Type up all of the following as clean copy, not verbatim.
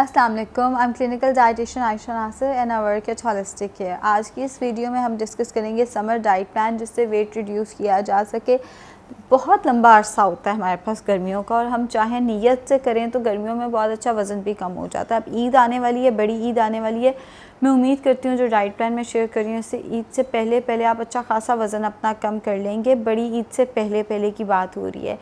अस्सलाम वालेकुम, I am clinical dietitian Ayesha Nasir and I work at holistic care. आज की इस वीडियो में हम डिस्कस करेंगे समर डाइट प्लान जिससे वेट रिड्यूस किया जा सके। बहुत लंबा अरसा होता है हमारे पास गर्मियों का, और हम चाहें नीयत से करें तो गर्मियों में बहुत अच्छा वज़न भी कम हो जाता है। अब ईद आने वाली है, बड़ी ईद आने वाली है। मैं उम्मीद करती हूँ जो डाइट प्लान में शेयर कर रही हूँ इससे ईद से पहले पहले आप अच्छा खासा वज़न अपना कम कर लेंगे। बड़ी ईद से पहले पहले की बात हो रही है,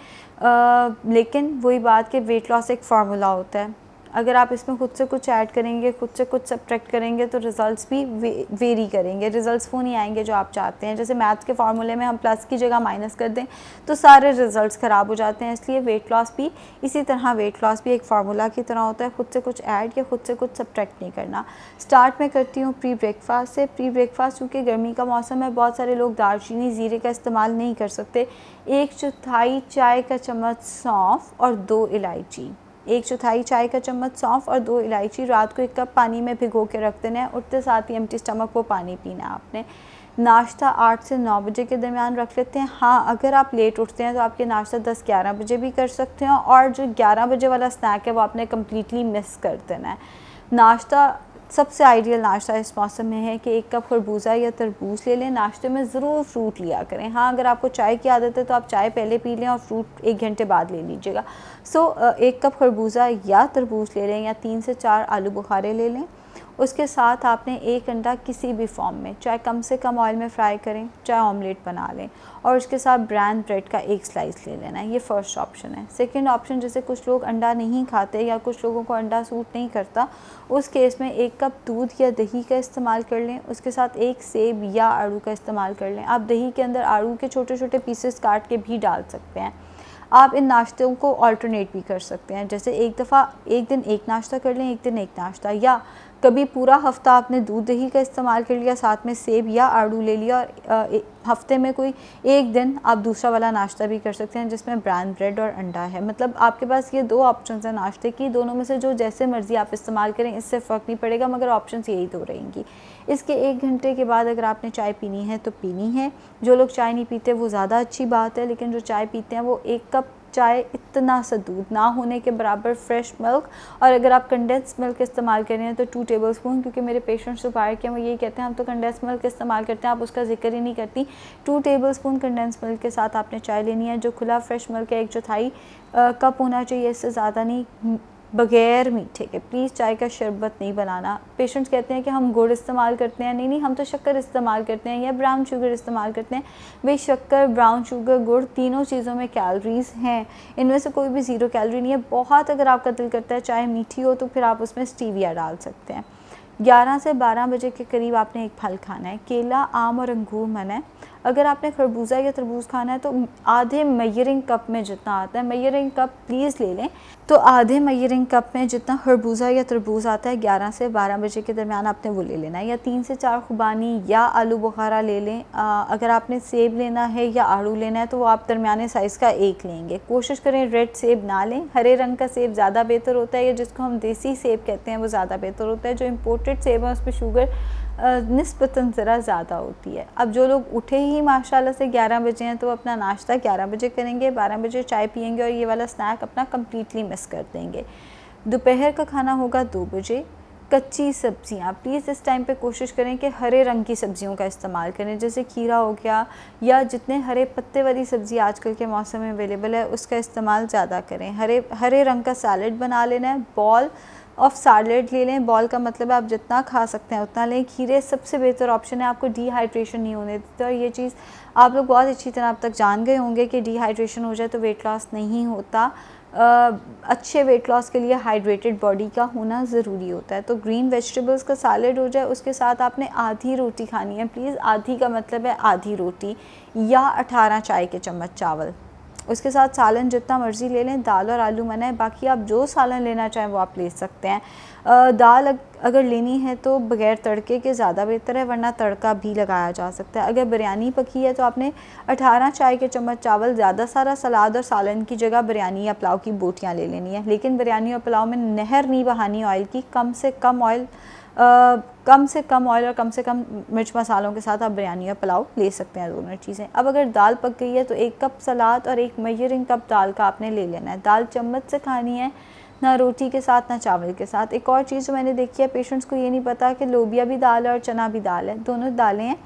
लेकिन वही बात कि वेट लॉस एक फार्मूला होता है। अगर आप इसमें खुद से कुछ ऐड करेंगे, खुद से कुछ सब्ट्रैक्ट करेंगे तो रिज़ल्ट्स भी वेरी करेंगे। रिज़ल्ट्स वो नहीं आएंगे जो आप चाहते हैं। जैसे मैथ्स के फार्मूले में हम प्लस की जगह माइनस कर दें तो सारे रिज़ल्ट्स ख़राब हो जाते हैं। इसलिए वेट लॉस भी इसी तरह, वेट लॉस भी एक फार्मूला की तरह होता है। खुद से कुछ ऐड या खुद से कुछ सब्ट्रैक्ट नहीं करना। स्टार्ट में करती हूँ प्री ब्रेकफास्ट से। प्री ब्रेकफास्ट चूँकि गर्मी का मौसम है, बहुत सारे लोग दालचीनी ज़ीरे का इस्तेमाल नहीं कर सकते। 1/4 चाय का चम्मच सौंफ और 2 इलायची, 1/4 चाय का चम्मच सौंफ और 2 इलायची रात को 1 कप पानी में भिगो के रख देना है। उठते साथ ही एम्प्टी स्टमक वो पानी पीना है आपने। नाश्ता 8 से 9 बजे के दरमियान रख लेते हैं। हाँ, अगर आप लेट उठते हैं तो आपके नाश्ता 10-11 बजे भी कर सकते हैं, और जो 11 बजे वाला स्नैक है वो आपने कम्प्लीटली मिस कर देना है। नाश्ता सबसे आइडियल नाश्ता इस मौसम में है कि 1 कप खरबूजा या तरबूज ले लें। नाश्ते में ज़रूर फ्रूट लिया करें। हाँ, अगर आपको चाय की आदत है तो आप चाय पहले पी लें और फ्रूट 1 घंटे बाद ले लीजिएगा। 1 कप खरबूजा या तरबूज ले लें, या 3 से 4 आलू बुखारे ले लें। उसके साथ आपने 1 अंडा किसी भी फॉर्म में, चाहे कम से कम ऑयल में फ्राई करें, चाहे ऑमलेट बना लें, और उसके साथ ब्राउन ब्रेड का 1 स्लाइस ले लेना है। ये फर्स्ट ऑप्शन है। सेकंड ऑप्शन, जैसे कुछ लोग अंडा नहीं खाते या कुछ लोगों को अंडा सूट नहीं करता, उस केस में 1 कप दूध या दही का इस्तेमाल कर लें। उसके साथ 1 सेब या आड़ू का इस्तेमाल कर लें। आप दही के अंदर आड़ू के छोटे छोटे पीसेस काट के भी डाल सकते हैं। आप इन नाश्तों को अल्टरनेट भी कर सकते हैं, जैसे एक दफ़ा एक दिन एक नाश्ता कर लें, एक दिन एक नाश्ता, या कभी पूरा हफ्ता आपने दूध दही का इस्तेमाल कर लिया, साथ में सेब या आड़ू ले लिया, और हफ्ते में कोई एक दिन आप दूसरा वाला नाश्ता भी कर सकते हैं जिसमें ब्राउन ब्रेड और अंडा है। मतलब आपके पास ये 2 ऑप्शंस हैं नाश्ते की, दोनों में से जो जैसे मर्ज़ी आप इस्तेमाल करें, इससे फ़र्क नहीं पड़ेगा, मगर ऑप्शंस यही 2 रहेंगी। इसके 1 घंटे के बाद अगर आपने चाय पीनी है तो पीनी है। जो लोग चाय नहीं पीते वो ज़्यादा अच्छी बात है, लेकिन जो चाय पीते हैं वो 1 कप चाय, इतना सा दूध ना होने के बराबर फ्रेश मिल्क, और अगर आप कंडेंस मिल्क इस्तेमाल कर रहे हैं तो 2 टेबलस्पून, क्योंकि मेरे पेशेंट्स जो बाहर के हैं वो यही कहते हैं हम तो कंडेंस मिल्क इस्तेमाल करते हैं, आप उसका जिक्र ही नहीं करती। 2 टेबलस्पून कंडेंस मिल्क के साथ आपने चाय लेनी है। जो खुला फ्रेश मिल्क है 1/4 कप होना चाहिए, इससे ज़्यादा नहीं, बग़ैर मीठे के। प्लीज़ चाय का शरबत नहीं बनाना। पेशेंट्स कहते हैं कि हम गुड़ इस्तेमाल करते हैं। नहीं, हम तो शक्कर इस्तेमाल करते हैं या ब्राउन शुगर इस्तेमाल करते हैं। भाई, शक्कर, ब्राउन शुगर, गुड़, तीनों चीज़ों में कैलोरीज़ हैं। इनमें से कोई भी 0 कैलोरी नहीं है। बहुत अगर आपका दिल करता है चाय मीठी हो तो फिर आप उसमें स्टीविया डाल सकते हैं। 11 से 12 बजे के करीब आपने एक फल खाना है। केला, आम और अंगूर मना है। अगर आपने खरबूजा या तरबूज खाना है तो आधे मेजरिंग कप में जितना आता है, मेजरिंग कप प्लीज़ ले लें, तो आधे मेजरिंग कप में जितना खरबूजा या तरबूज आता है 11 से 12 बजे के दरमियान आपने वो ले लेना है। या 3 से 4 खुबानी या आलू बुखारा ले लें। अगर आपने सेब लेना है या आड़ू लेना है तो वो आप दरमियाने साइज़ का 1 लेंगे। कोशिश करें रेड सेब ना लें, हरे रंग का सेब ज़्यादा बेहतर होता है, या जिसको हम देसी सेब कहते हैं वो ज़्यादा बेहतर होता है। जो इम्पोर्टेड सेब है उसमें शुगर निस्बतन ज़रा ज़्यादा होती है। अब जो लोग उठे ही माशाल्लाह से 11 बजे हैं तो अपना नाश्ता 11 बजे करेंगे, 12 बजे चाय पियेंगे और ये वाला स्नैक अपना कम्प्लीटली मिस कर देंगे। दोपहर का खाना होगा 2 बजे। कच्ची सब्जियां प्लीज़ इस टाइम पे कोशिश करें कि हरे रंग की सब्जियों का इस्तेमाल करें, जैसे खीरा हो गया, या जितने हरे पत्ते वाली सब्ज़ी आजकल के मौसम में अवेलेबल है उसका इस्तेमाल ज़्यादा करें। हरे रंग का सैलड बना लेना है। बॉल ऑफ सैलड ले लें। बॉल का मतलब है आप जितना खा सकते हैं उतना लें। खीरे सबसे बेहतर ऑप्शन है, आपको डिहाइड्रेशन नहीं होने देते, और ये चीज़ आप लोग बहुत अच्छी तरह अब तक जान गए होंगे कि डिहाइड्रेशन हो जाए तो वेट लॉस नहीं होता। अच्छे वेट लॉस के लिए हाइड्रेटेड बॉडी का होना ज़रूरी होता है। तो ग्रीन वेजिटेबल्स का सैलड हो जाए, उसके साथ आपने आधी रोटी खानी है। प्लीज़, आधी का मतलब है आधी रोटी, या 18 चाय के चम्मच चावल। उसके साथ सालन जितना मर्ज़ी ले लें। दाल और आलू मना है, बाकी आप जो सालन लेना चाहें वो आप ले सकते हैं। दाल अगर लेनी है तो बग़ैर तड़के के ज़्यादा बेहतर है, वरना तड़का भी लगाया जा सकता है। अगर बिरयानी पकी है तो आपने 18 चाय के चम्मच चावल, ज़्यादा सारा सलाद और सालन की जगह बिरयानी या पुलाव की बोटियाँ ले लेनी है। लेकिन बिरयानी और पुलाव में नहर नहीं बहानी ऑयल की। कम से कम ऑयल और कम से कम मिर्च मसालों के साथ आप बिरयानी और पुलाव ले सकते हैं, दोनों चीज़ें। अब अगर दाल पक गई है तो 1 कप सलाद और 1 मेजरिंग कप दाल का आपने ले लेना है। दाल चम्मच से खानी है, ना रोटी के साथ ना चावल के साथ। एक और चीज़ जो मैंने देखी है, पेशेंट्स को ये नहीं पता कि लोबिया भी दाल है और चना भी दाल है, दोनों दालें हैं।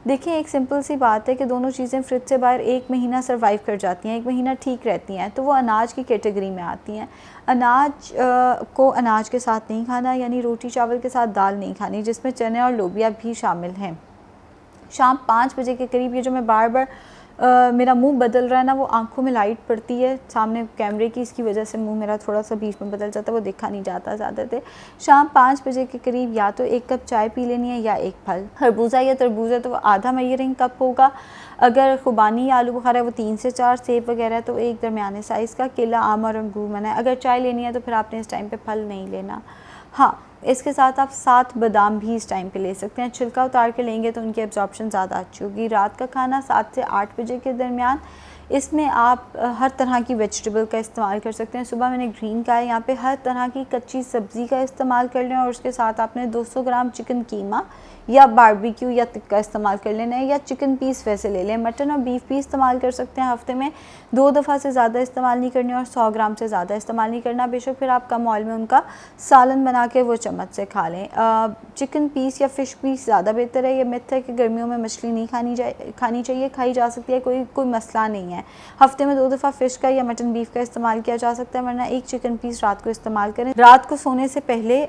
देखिए एक सिंपल सी बात है कि दोनों चीज़ें फ्रिज से बाहर 1 महीना सर्वाइव कर जाती हैं, 1 महीना ठीक रहती हैं, तो वो अनाज की कैटेगरी में आती हैं। अनाज को अनाज के साथ नहीं खाना, यानी रोटी चावल के साथ दाल नहीं खानी जिसमें चने और लोबिया भी शामिल हैं। शाम 5 बजे के करीब, ये जो मैं बार बार मेरा मुंह बदल रहा है ना, वो आंखों में लाइट पड़ती है सामने कैमरे की, इसकी वजह से मुंह मेरा थोड़ा सा बीच में बदल जाता है, वो देखा नहीं जाता ज़्यादा देर। शाम 5 बजे के करीब या तो 1 कप चाय पी लेनी है या 1 फल, खरबूजा या तरबूज है तो वो आधा मेजरिंग कप होगा, अगर खुबानी या आलू बुखारा है वो 3 से 4, सेब वगैरह तो एक दरमियाने साइज़ का, केला आम और अंगूर मना है। अगर चाय लेनी है तो फिर आपने इस टाइम पे फल नहीं लेना। हाँ, इसके साथ आप 7 बादाम भी इस टाइम पे ले सकते हैं, छिलका उतार के लेंगे तो उनकी एब्जॉर्प्शन ज़्यादा अच्छी होगी। रात का खाना 7 से 8 बजे के दरमियान, इसमें आप हर तरह की वेजिटेबल का इस्तेमाल कर सकते हैं। सुबह मैंने ग्रीन का है, यहाँ पे हर तरह की कच्ची सब्ज़ी का इस्तेमाल कर लें और उसके साथ आपने 200 ग्राम चिकन कीमा या बारबेक्यू या टिक्का इस्तेमाल कर लेना है, या चिकन पीस वैसे ले लें। मटन और बीफ भी इस्तेमाल कर सकते हैं, हफ्ते में 2 दफ़ा से ज़्यादा इस्तेमाल नहीं करनी और 100 ग्राम से ज़्यादा इस्तेमाल नहीं करना। बेशक फिर आप कम ऑयल में उनका सालन बना के वो चम्मच से खा लें। चिकन पीस या फ़िश पीस ज़्यादा बेहतर है। ये मिथ है कि गर्मियों में मछली नहीं खानी चाहिए, खाई जा सकती है, कोई मसला नहीं है। हफ्ते में 2 दफ़ा फ़िश का या मटन बीफ का इस्तेमाल किया जा सकता है, वरना 1 चिकन पीस रात को इस्तेमाल करें। रात को सोने से पहले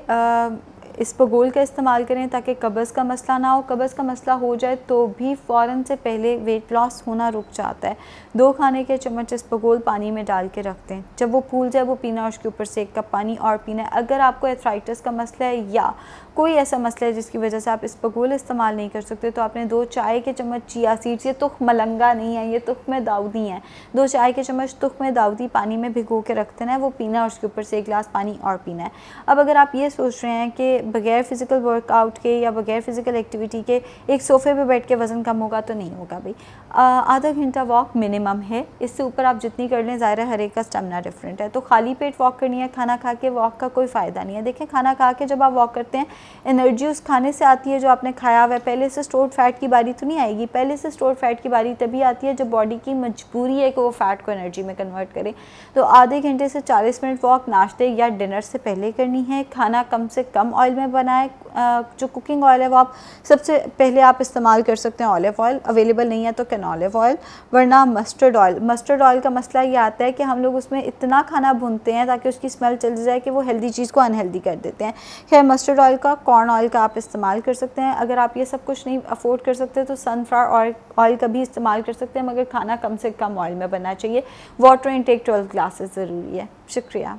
इसबगोल का इस्तेमाल करें ताकि कब्ज़ का मसला ना हो। कब्ज़ का मसला हो जाए तो भी फ़ौरन से पहले वेट लॉस होना रुक जाता है। 2 खाने के चम्मच इसबगोल पानी में डाल के रख दें, जब वो फूल जाए वो पीना और उसके ऊपर से 1 कप पानी और पीना है। अगर आपको एथराइटिस का मसला है या कोई ऐसा मसला है जिसकी वजह से आप इसबगोल इस्तेमाल नहीं कर सकते, तो आपने 2 चाय के चम्मच चिया सीड्स, ये तुख्म मलंगा नहीं है, ये तुख्म दाऊदी हैं, 2 चाय के चम्मच तुख्म दाऊदी पानी में भिगो के रख देना है, वो पीना और उसके ऊपर से 1 गिलास पानी और पीना है। अब अगर आप ये सोच रहे हैं कि बगैर फ़िज़िकल वर्कआउट के या बगैर फ़िज़िकल एक्टिविटी के एक सोफ़े पे बैठ के वज़न कम होगा, तो नहीं होगा भाई। आधा घंटा वॉक मिनिमम है, इससे ऊपर आप जितनी कर लें, ज़ाहिर है हर एक का स्टेमिना डिफरेंट है। तो खाली पेट वॉक करनी है, खाना खा के वॉक का कोई फ़ायदा नहीं है। देखें, खाना खा के जब आप वॉक करते हैं, एनर्जी उस खाने से आती है जो आपने खाया हुआ है। पहले से स्टोर्ड फैट की बारी तो नहीं आएगी, पहले से स्टोर्ड फैट की बारी तभी आती है जब बॉडी की मजबूरी है कि वो फ़ैट को एनर्जी में कन्वर्ट करे। तो आधे घंटे से 40 मिनट वॉक नाश्ते या डिनर से पहले करनी है। खाना कम से कम ऑयल में बनाएं। जो कुकिंग ऑयल है वो आप सबसे पहले आप इस्तेमाल कर सकते हैं ऑलिव ऑयल, अवेलेबल नहीं है तो कैनोलिव ऑयल, वरना मस्टर्ड ऑयल। मस्टर्ड ऑयल का मसला ये आता है कि हम लोग उसमें इतना खाना भूनते हैं ताकि उसकी स्मेल चल जाए कि वो हेल्दी चीज़ को अनहेल्दी कर देते हैं। खैर, मस्टर्ड ऑयल का, कॉर्न ऑयल का आप इस्तेमाल कर सकते हैं। अगर आप ये सब कुछ नहीं अफोर्ड कर सकते तो सनफ्लावर ऑयल का भी इस्तेमाल कर सकते हैं, मगर खाना कम से कम ऑयल में बनना चाहिए। वाटर इनटेक 12 ग्लासेस ज़रूरी है। शुक्रिया।